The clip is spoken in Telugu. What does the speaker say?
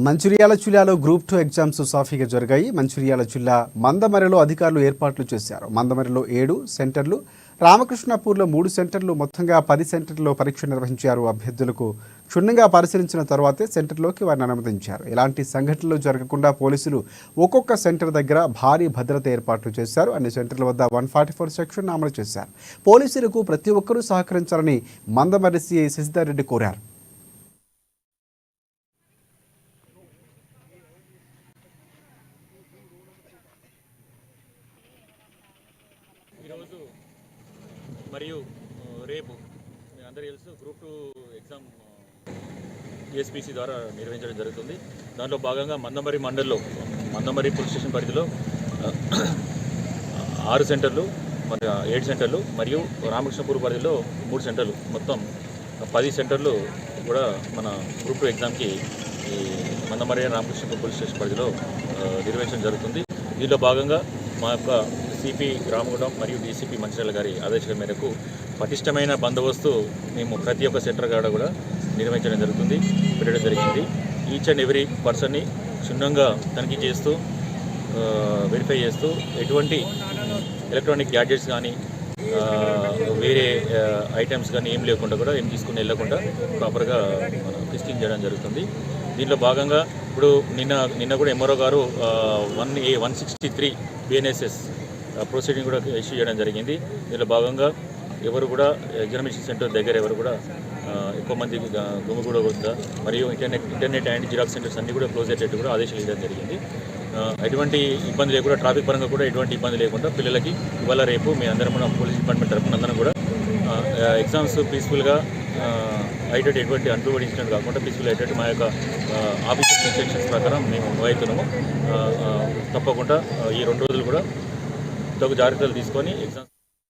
మంచిర్యాల జిల్లాలో గ్రూప్ 2 ఎగ్జామ్స్ సాఫీగా జరిగాయి. మంచిర్యాల జిల్లా మందమరిలో అధికారులు ఏర్పాట్లు చేశారు. మందమరిలో 7 సెంటర్లు, రామకృష్ణాపూర్లో 3 సెంటర్లు, మొత్తంగా 10 సెంటర్లలో పరీక్ష నిర్వహించారు. అభ్యర్థులకు క్షుణ్ణంగా పరిశీలించిన తర్వాతే సెంటర్లోకి వారిని అనుమతించారు. ఎలాంటి సంఘటనలు జరగకుండా పోలీసులు ఒక్కొక్క సెంటర్ దగ్గర భారీ భద్రత ఏర్పాట్లు చేశారు. అన్ని సెంటర్ల వద్ద 144 సెక్షన్ అమలు చేశారు. పోలీసులకు ప్రతి ఒక్కరూ సహకరించాలని మందమరి సిఐ శశిధర్ రెడ్డి కోరారు. ఈరోజు మరియు రేపు మీ అందరూ తెలుసు గ్రూప్ 2 ఎగ్జామ్ ESPC ద్వారా నిర్వహించడం జరుగుతుంది. దాంట్లో భాగంగా మందమరి మండల్లో మందమరి పోలీస్ స్టేషన్ పరిధిలో 6 సెంటర్లు మరి 7 సెంటర్లు మరియు రామకృష్ణపూర్ పరిధిలో 3 సెంటర్లు, మొత్తం 10 సెంటర్లు కూడా మన గ్రూప్ 2 ఎగ్జామ్కి ఈ మందమరి రామకృష్ణపూర్ పోలీస్ స్టేషన్ పరిధిలో నిర్వహించడం జరుగుతుంది. దీనిలో భాగంగా మా యొక్క సిపి రామగుండం మరియు డీసీపీ మంచిర్యాల గారి ఆదేశాల మేరకు పటిష్టమైన బందోబస్తు మేము ప్రతి ఒక్క సెంటర్ కాడ కూడా నిర్వహించడం జరుగుతుంది, పెట్టడం జరిగింది. ఈచ్ అండ్ ఎవ్రీ పర్సన్ని క్షుణ్ణంగా తనిఖీ చేస్తూ వెరిఫై చేస్తూ ఎటువంటి ఎలక్ట్రానిక్ గ్యాడ్జెట్స్ కానీ వేరే ఐటమ్స్ కానీ ఏం లేకుండా కూడా ఏం తీసుకుని వెళ్ళకుండా ప్రాపర్గా టెస్టింగ్ చేయడం జరుగుతుంది. దీనిలో భాగంగా ఇప్పుడు నిన్న కూడా ఎంఆర్ఓ గారు 163 BNSS ప్రొసీడింగ్ కూడా ఇష్యూ చేయడం జరిగింది. దీనిలో భాగంగా ఎవరు కూడా ఎగ్జామినేషన్ సెంటర్ దగ్గర ఎవరు కూడా ఎక్కువ మంది గుమిగూడవద్దా మరియు ఇంటర్నెట్ అండ్ జిరాక్స్ సెంటర్స్ అన్నీ కూడా క్లోజ్ అయ్యేటట్టు కూడా ఆదేశాలు ఇవ్వడం జరిగింది. ఎటువంటి ఇబ్బంది లేకుండా ట్రాఫిక్ పరంగా కూడా ఎటువంటి ఇబ్బంది లేకుండా పిల్లలకి ఇవాళ రేపు మీ అందరం మన పోలీస్ డిపార్ట్మెంట్ తరఫున అందరం కూడా ఎగ్జామ్స్ పీస్ఫుల్గా అయ్యేటట్టు ఎటువంటి అన్ప్రూవ్డ్ ఇన్సిడెంట్ కాకుండా పీస్ఫుల్ అయ్యేటట్టు మా యొక్క ఆఫీసర్ ఇన్స్ట్రక్షన్స్ ప్రకారం మేము అవుతున్నాము. తప్పకుండా ఈ 2 రోజులు కూడా తగు జాగ్రత్తలు తీసుకొని ఎగ్జామ్స్